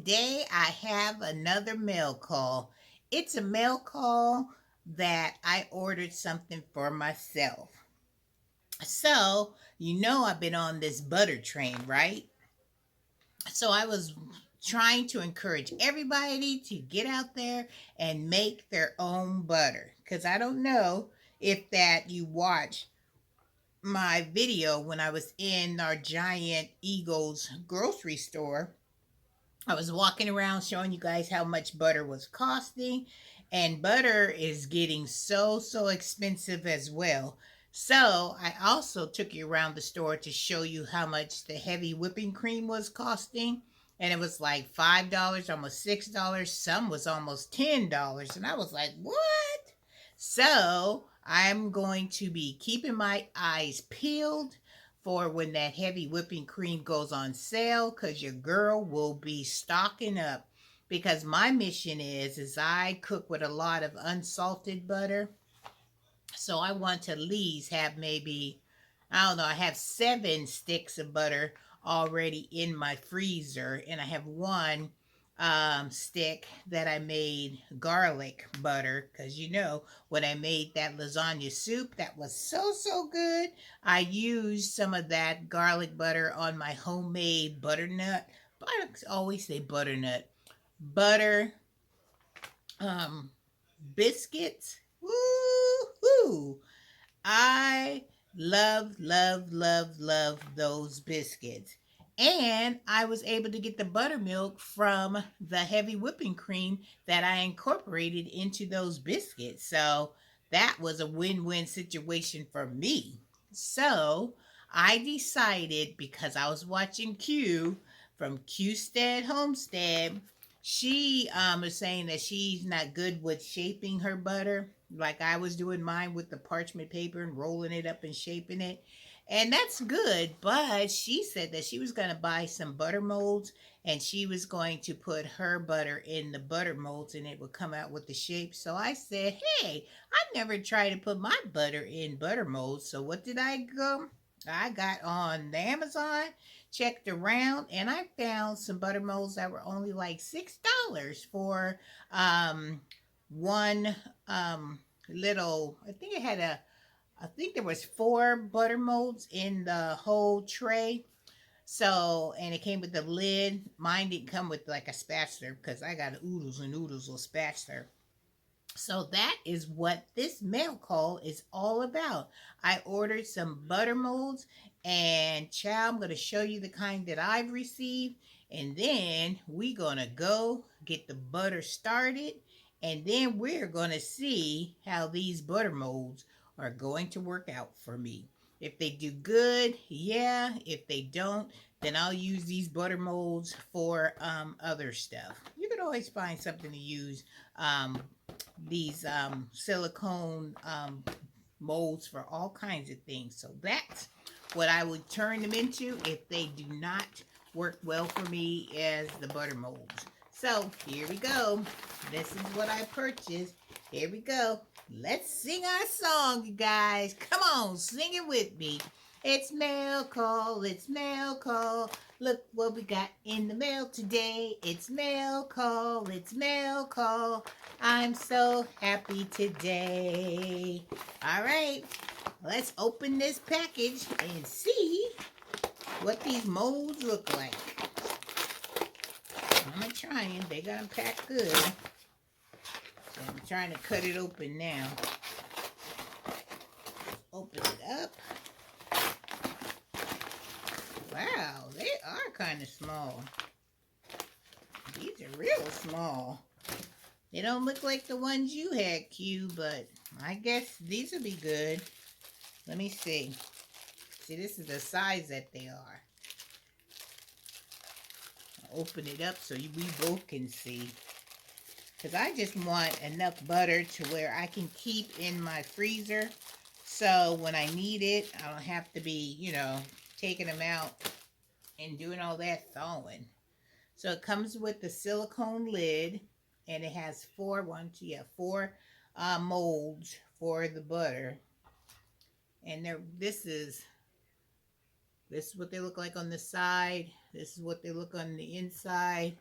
today I have another mail call. It's a mail call that I ordered something for myself. So, I've been on this butter train, right? So I was trying to encourage everybody to get out there and make their own butter. Because I don't know if that you watch my video when I was in our Giant Eagles grocery store. I was walking around showing you guys how much butter was costing, and butter is getting so expensive as well. So, I also took you around the store to show you how much the heavy whipping cream was costing, and it was like $5, almost $6. Some was almost $10, and I was like, "What?" So, I'm going to be keeping my eyes peeled for when that heavy whipping cream goes on sale, because your girl will be stocking up. Because my mission is I cook with a lot of unsalted butter, so I want to at least have maybe, I don't know, I have 7 sticks of butter already in my freezer, and I have one stick that I made garlic butter, because when I made that lasagna soup that was so good, I used some of that garlic butter on my homemade butternut. I always say butternut butter um biscuits. Woo! I love those biscuits. And I was able to get the buttermilk from the heavy whipping cream that I incorporated into those biscuits. So that was a win win situation for me. So I decided, because I was watching Q from Qstead Homestead, she is saying that she's not good with shaping her butter like I was doing mine with the parchment paper and rolling it up and shaping it. And that's good, but she said that she was going to buy some butter molds, and she was going to put her butter in the butter molds and it would come out with the shape. So I said, "Hey, I've never tried to put my butter in butter molds." So what did I go? I got on the Amazon, checked around, and I found some butter molds that were only like $6 for one little. I think there was 4 butter molds in the whole tray. So, and it came with the lid. Mine didn't come with like a spatula because I got oodles and oodles of spatula. So that is what this mail call is all about. I ordered some butter molds, and child, I'm going to show you the kind that I've received, and then we're going to go get the butter started, and then we're going to see how these butter molds are going to work out for me. If they do good, yeah. If they don't, then I'll use these butter molds for other stuff. You can always find something to use these silicone molds for all kinds of things. So that's what I would turn them into if they do not work well for me as the butter molds. So here we go. This is what I purchased. Here we go. Let's sing our song, you guys. Come on, sing it with me. It's mail call, it's mail call. Look what we got in the mail today. It's mail call, it's mail call. I'm so happy today. All right, let's open this package and see what these molds look like. I'm trying. They got them packed good. So I'm trying to cut it open now. Open it up. Wow, they are kind of small. These are real small. They don't look like the ones you had, Q, but I guess these will be good. Let me see. See, this is the size that they are. I'll open it up so we both can see. Because I just want enough butter to where I can keep in my freezer. So when I need it, I don't have to be, taking them out and doing all that thawing. So it comes with the silicone lid, and it has four molds for the butter. And this is what they look like on the side. This is what they look on the inside.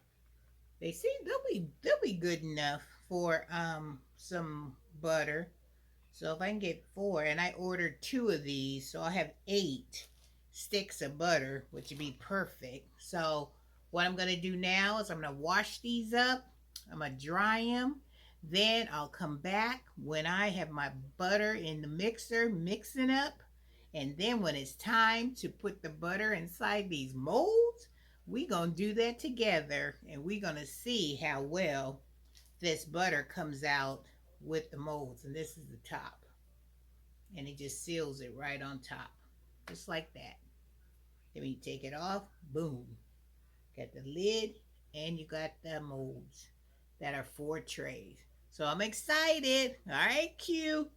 They see they'll be good enough for some butter. So if I can get four, and I ordered two of these, so I'll have 8 sticks of butter, which would be perfect. So what I'm gonna do now is I'm gonna wash these up. I'm gonna dry them. Then I'll come back when I have my butter in the mixer, mixing up. And then when it's time to put the butter inside these molds, we gonna do that together, and we gonna see how well this butter comes out with the molds. And this is the top, and it just seals it right on top, just like that. Then when you take it off, boom, got the lid, and you got the molds that are 4 trays. So I'm excited. All right, Q.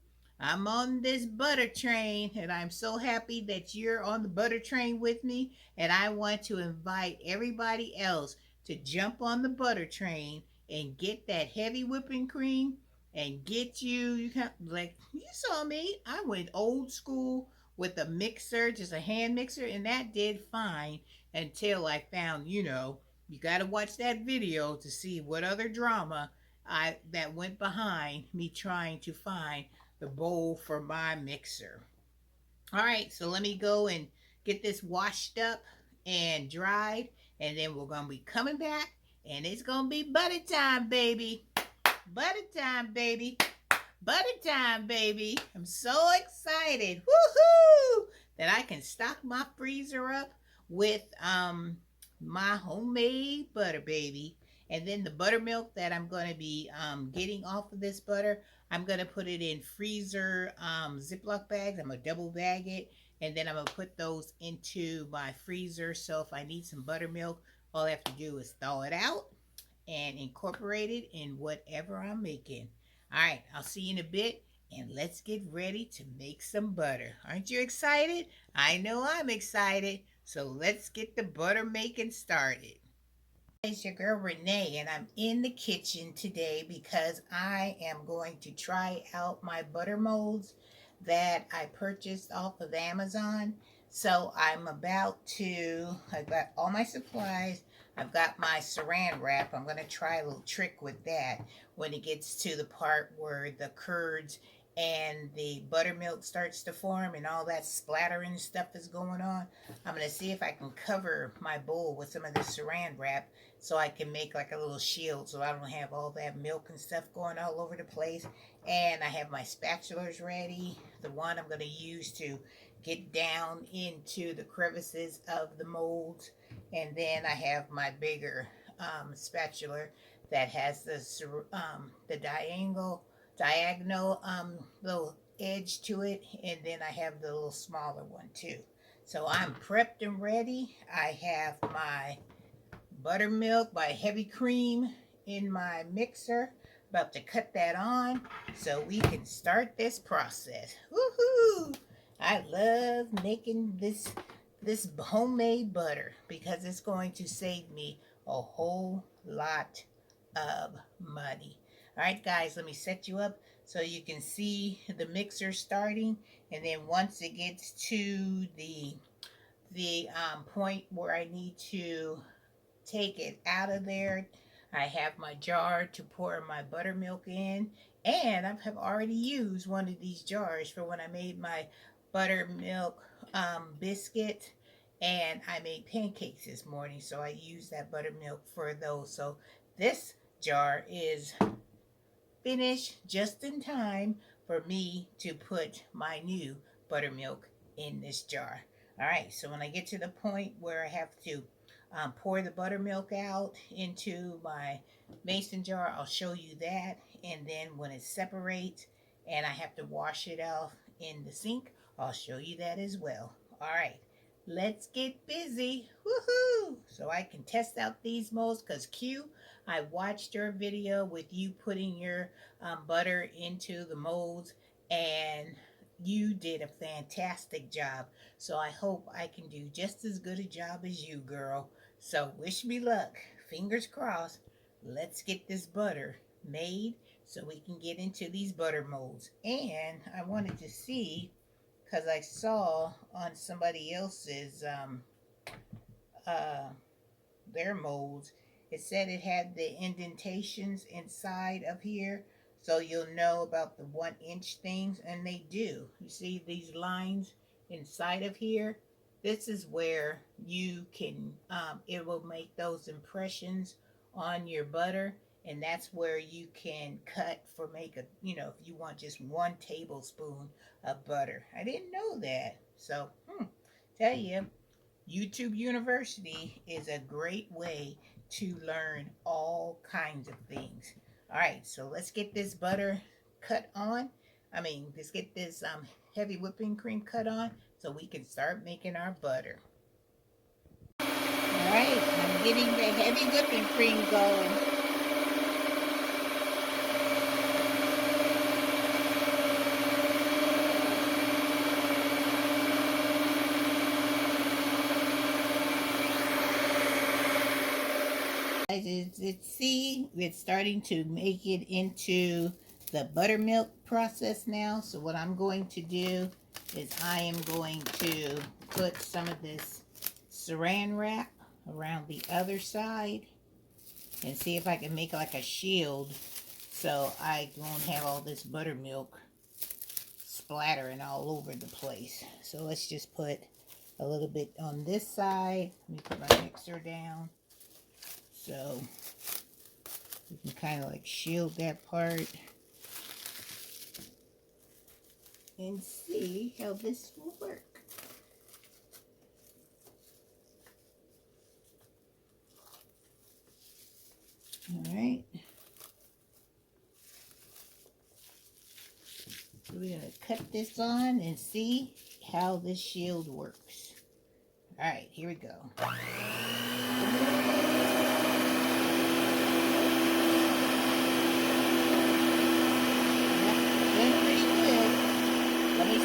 I'm on this butter train, and I'm so happy that you're on the butter train with me. And I want to invite everybody else to jump on the butter train and get that heavy whipping cream and get you can, like you saw me. I went old school with a mixer, just a hand mixer, and that did fine until I found, you got to watch that video to see what other drama I that went behind me trying to find the bowl for my mixer. All right, so let me go and get this washed up and dried, and then we're gonna be coming back, and it's gonna be butter time, baby. Butter time, baby. Butter time, baby. I'm so excited. Woohoo! That I can stock my freezer up with my homemade butter, baby. And then the buttermilk that I'm going to be getting off of this butter, I'm going to put it in freezer Ziploc bags. I'm going to double bag it. And then I'm going to put those into my freezer. So if I need some buttermilk, all I have to do is thaw it out and incorporate it in whatever I'm making. All right, I'll see you in a bit, and let's get ready to make some butter. Aren't you excited? I know I'm excited. So let's get the butter making started. It's your girl Renee, and I'm in the kitchen today because I am going to try out my butter molds that I purchased off of Amazon. So I've got all my supplies. I've got my saran wrap. I'm going to try a little trick with that when it gets to the part where the curds and the buttermilk starts to form and all that splattering stuff is going on. I'm going to see if I can cover my bowl with some of the saran wrap so I can make like a little shield so I don't have all that milk and stuff going all over the place. And I have my spatulas ready, the one I'm going to use to get down into the crevices of the molds. And then I have my bigger spatula that has the diagonal little edge to it, and then I have the little smaller one too. So I'm prepped and ready. I have my buttermilk, my heavy cream in my mixer. About to cut that on so we can start this process. Woohoo! I love making this homemade butter because it's going to save me a whole lot of money. All right, guys, let me set you up so you can see the mixer starting, and then once it gets to the point where I need to take it out of there, I have my jar to pour my buttermilk in, and I have already used one of these jars for when I made my buttermilk biscuit, and I made pancakes this morning, so I used that buttermilk for those. So this jar is finished just in time for me to put my new buttermilk in this jar. All right, so when I get to the point where I have to pour the buttermilk out into my mason jar, I'll show you that. And then when it separates and I have to wash it off in the sink, I'll show you that as well. All right, let's get busy. Woohoo! So I can test out these molds because I watched your video with you putting your butter into the molds, and you did a fantastic job. So I hope I can do just as good a job as you, girl. So wish me luck. Fingers crossed. Let's get this butter made so we can get into these butter molds. And I wanted to see, because I saw on somebody else's their molds, It said it had the indentations inside of here, so you'll know about the 1 inch things, and they do. You see these lines inside of here? This is where you can, it will make those impressions on your butter, and that's where you can cut for make a, if you want just 1 tablespoon of butter. I didn't know that. So, tell you, YouTube University is a great way to learn all kinds of things. All right, so let's get this butter cut on. Let's get this heavy whipping cream cut on so we can start making our butter. All right, I'm getting the heavy whipping cream going. It's starting to make it into the buttermilk process now. So what I'm going to do is I am going to put some of this saran wrap around the other side and see if I can make like a shield so I won't have all this buttermilk splattering all over the place. So let's just put a little bit on this side. Let me put my mixer down so we can kind of like shield that part and see how this will work. All right. So we're going to cut this on and see how this shield works. All right, here we go.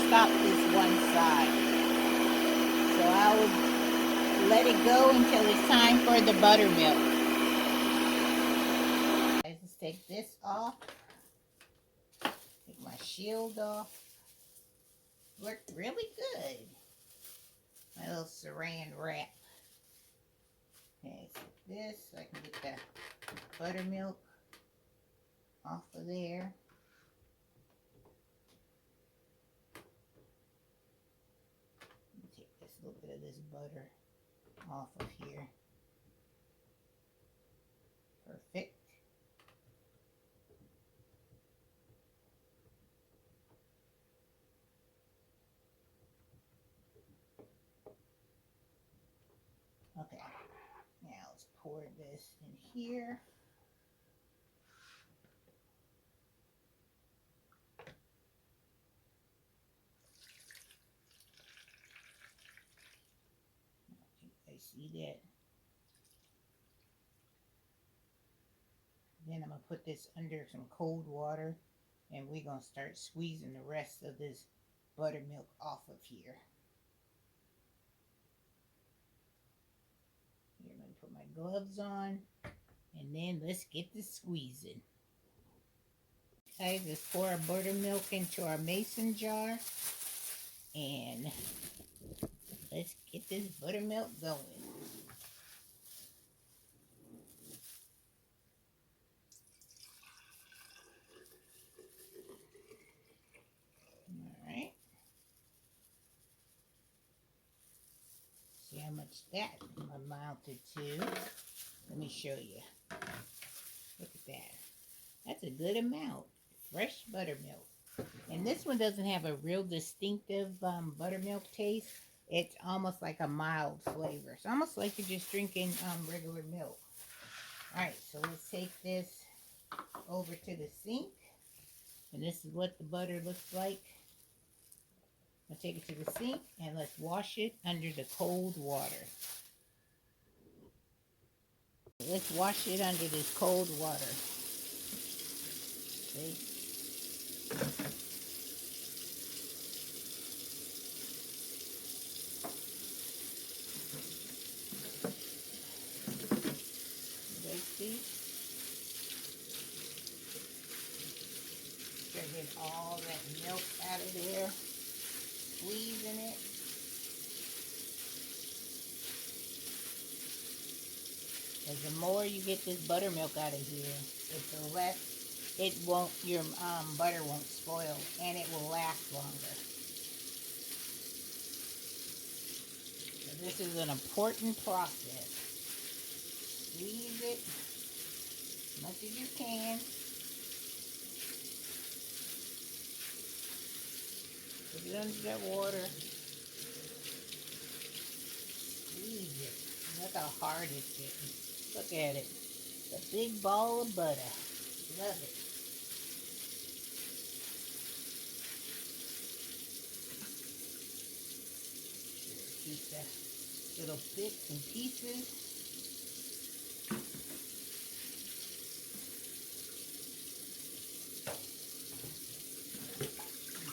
Stop this one side. So I'll let it go until it's time for the buttermilk. Let's take this off. Take my shield off. Worked really good. My little saran wrap. Okay, so this, so I can get the buttermilk off of there. A little bit of this butter off of here. Perfect. Okay, now let's pour this in here. See that? Then I'm going to put this under some cold water and we're going to start squeezing the rest of this buttermilk off of here. Here, I'm going to put my gloves on and then let's get this squeezing. Okay, just pour our buttermilk into our mason jar and let's get this buttermilk going. Alright. See how much that amounted to. Let me show you. Look at that. That's a good amount. Fresh buttermilk. And this one doesn't have a real distinctive buttermilk taste. It's almost like a mild flavor. It's almost like you're just drinking regular milk. Alright, so let's take this over to the sink. And this is what the butter looks like. I'll take it to the sink and let's wash it under the cold water. Let's wash it under this cold water. See? Get all that milk out of there, squeezing it. Because the more you get this buttermilk out of here, the less your butter won't spoil, and it will last longer. So this is an important process. Squeeze it as much as you can. Put it under that water. Squeeze it. Look how hard it's getting. Look at it. It's a big ball of butter. Love it. Keep the little bits and pieces.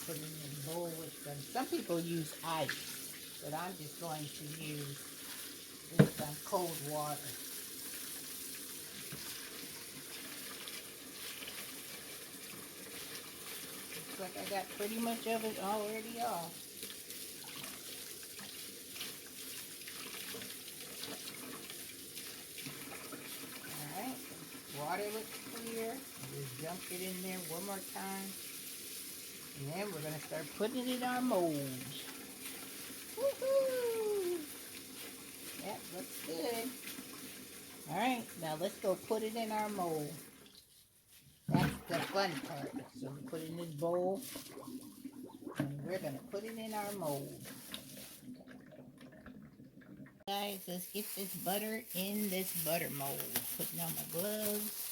Put it in a bowl with some people use ice, but I'm just going to use this cold water. Looks like I got pretty much of it already off. Alright, water looks clear. Just dump it in there one more time. And then we're going to start putting it in our molds. Woohoo! That looks good. Alright, now let's go put it in our mold. That's the fun part. So we put it in this bowl. And we're going to put it in our mold. Guys, let's get this butter in this butter mold. Putting on my gloves.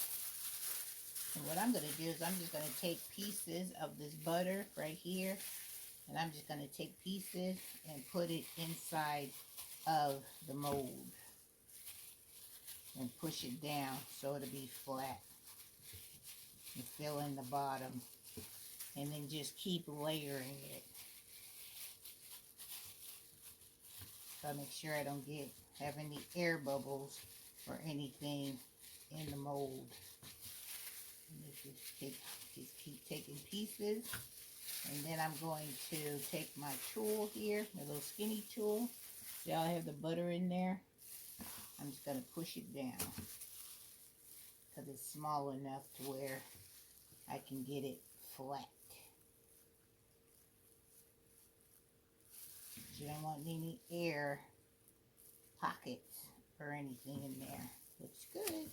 And what I'm going to do is I'm just going to take pieces of this butter right here. And I'm just going to take pieces and put it inside of the mold. And push it down so it'll be flat. And fill in the bottom. And then just keep layering it. So I make sure I don't have any air bubbles or anything in the mold. Just keep taking pieces, and then I'm going to take my tool here, my little skinny tool. See how I have the butter in there? I'm just going to push it down because it's small enough to where I can get it flat. You don't want any air pockets or anything in there. Looks good.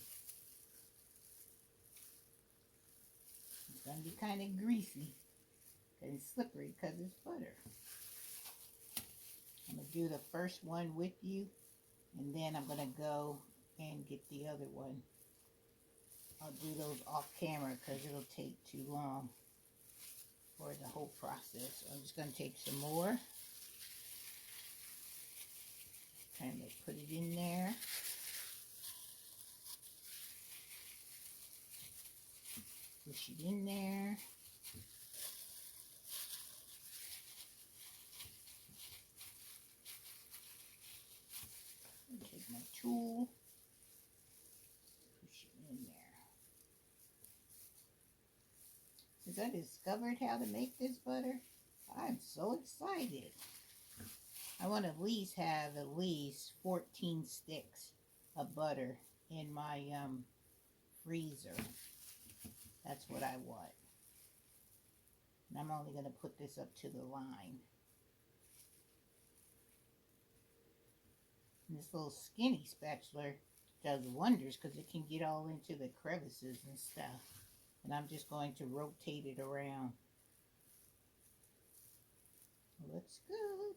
It's going to be kind of greasy and slippery because it's butter. I'm going to do the first one with you, and then I'm going to go and get the other one. I'll do those off camera because it'll take too long for the whole process. So I'm just going to take some more. Kind of put it in there. Push it in there. Take my tool. Push it in there. Since I discovered how to make this butter, I'm so excited. I want to have at least 14 sticks of butter in my freezer. That's what I want. And I'm only going to put this up to the line. And this little skinny spatula does wonders because it can get all into the crevices and stuff. And I'm just going to rotate it around. Looks good.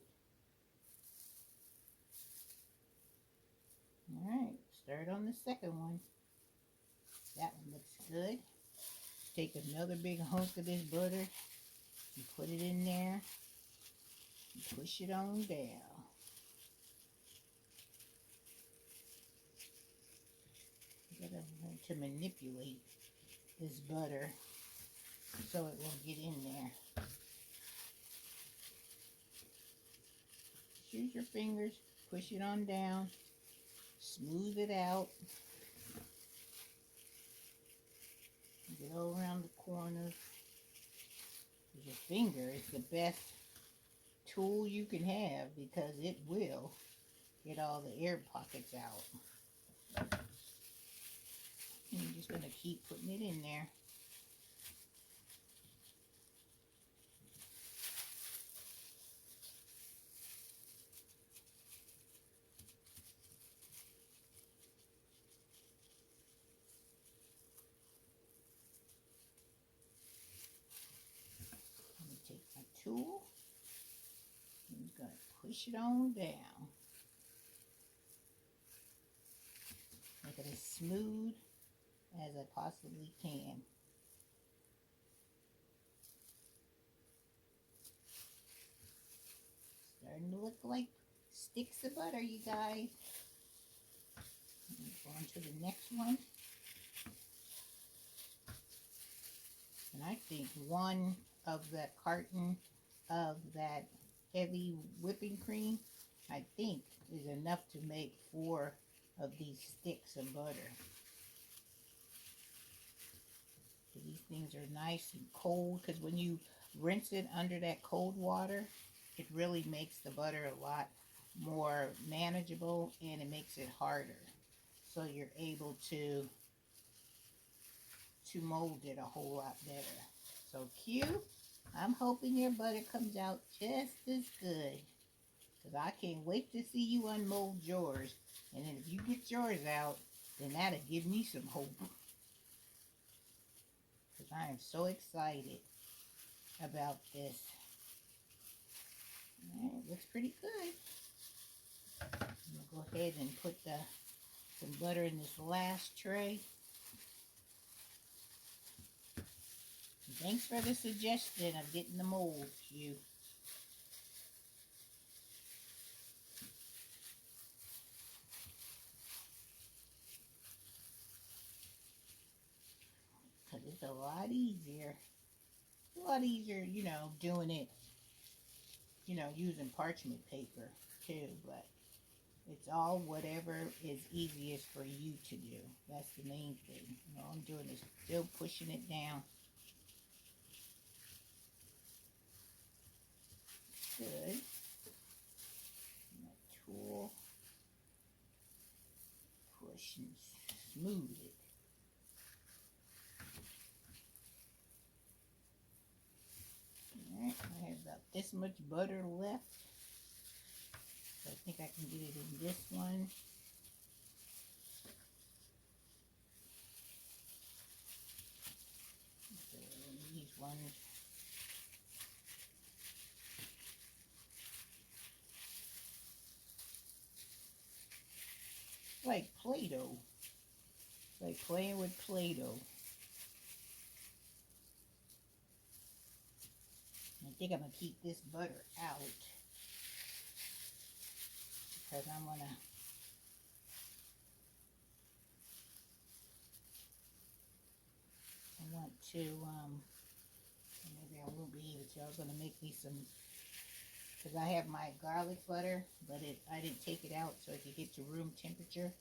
Alright, start on the second one. That one looks good. Take another big hunk of this butter and put it in there and push it on down. You gotta learn to manipulate this butter so it won't get in there. Just use your fingers, push it on down, smooth it out. Get all around the corners. Your finger is the best tool you can have because it will get all the air pockets out. And you're just going to keep putting it in there. I'm going to take my tool. I'm just going to push it on down. Make it as smooth as I possibly can. Starting to look like sticks of butter, you guys. Go on to the next one. And I think one of the carton of that heavy whipping cream, I think, is enough to make 4 of these sticks of butter. So these things are nice and cold, because when you rinse it under that cold water, it really makes the butter a lot more manageable, and it makes it harder. So you're able to mold it a whole lot better. So Q, I'm hoping your butter comes out just as good, because I can't wait to see you unmold yours. And then if you get yours out, then that'll give me some hope, because I am so excited about this. All right, looks pretty good. I'm going to go ahead and put some butter in this last tray. Thanks for the suggestion of getting the mold, Q. Because it's a lot easier. A lot easier, doing it, using parchment paper too. But it's all whatever is easiest for you to do. That's the main thing. All I'm doing is still pushing it down. Good. My tool. Push and smooth it. Alright, I have about this much butter left. So I think I can get it in this one. So these ones. Like Play-Doh. It's like playing with Play-Doh. I think I'm going to keep this butter out, because I'm going to maybe I won't be able to. I was going to make me some, because I have my garlic butter, but I didn't take it out so it could get to room temperature.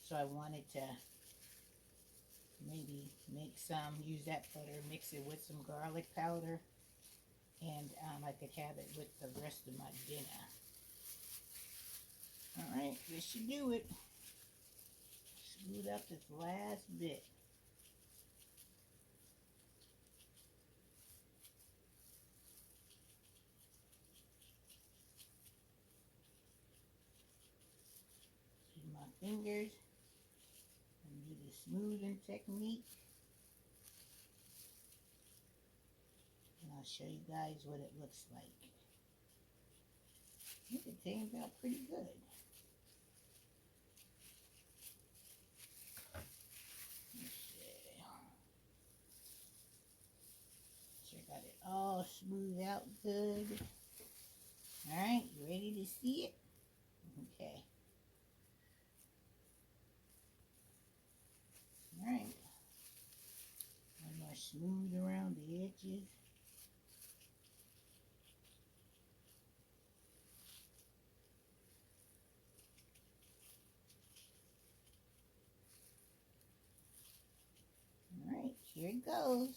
So I wanted to maybe make some, use that butter, mix it with some garlic powder, and I could have it with the rest of my dinner. Alright, this should do it. Smooth up this last bit. Use my fingers and do the smoothing technique. And I'll show you guys what it looks like. I think it came out pretty good. Sure got it all smoothed out good. Alright, you ready to see it? Okay. Alright. One more smooth around the edges. Alright, here it goes.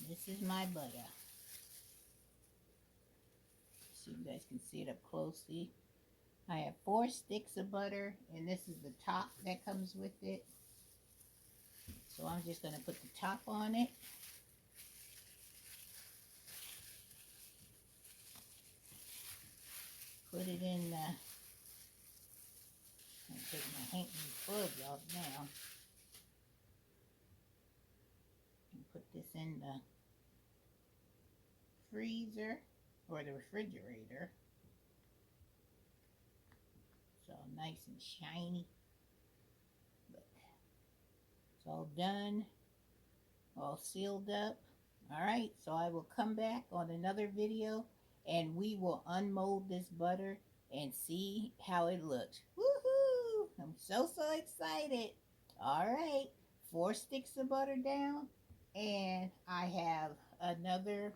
This is my butter. So you guys can see it up closely. I have 4 sticks of butter, and this is the top that comes with it. So I'm just going to put the top on it. Put it in the, I'm taking my hanky fudge off now. And put this in the freezer or the refrigerator. So nice and shiny. Look, it's all done, all sealed up. Alright, so I will come back on another video and we will unmold this butter and see how it looks. Woohoo! I'm so excited. Alright, 4 sticks of butter down, and I have another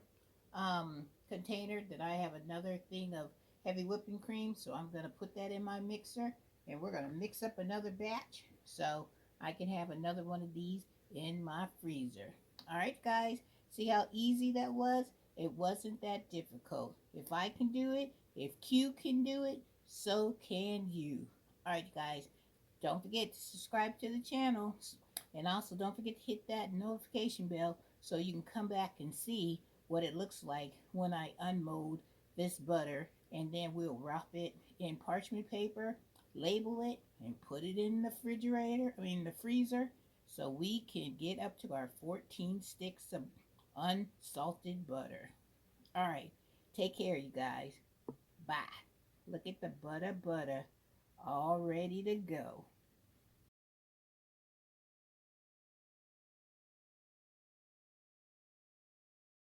container that I have another thing of heavy whipping cream, so I'm going to put that in my mixer and we're going to mix up another batch so I can have another one of these in my freezer. Alright guys, see how easy that was? It wasn't that difficult. If I can do it, if Q can do it, so can you. Alright guys, don't forget to subscribe to the channel, and also don't forget to hit that notification bell so you can come back and see what it looks like when I unmold this butter, and then we'll wrap it in parchment paper, label it, and put it in the the freezer, so we can get up to our 14 sticks of unsalted butter. Alright, take care you guys. Bye. Look at the butter all ready to go.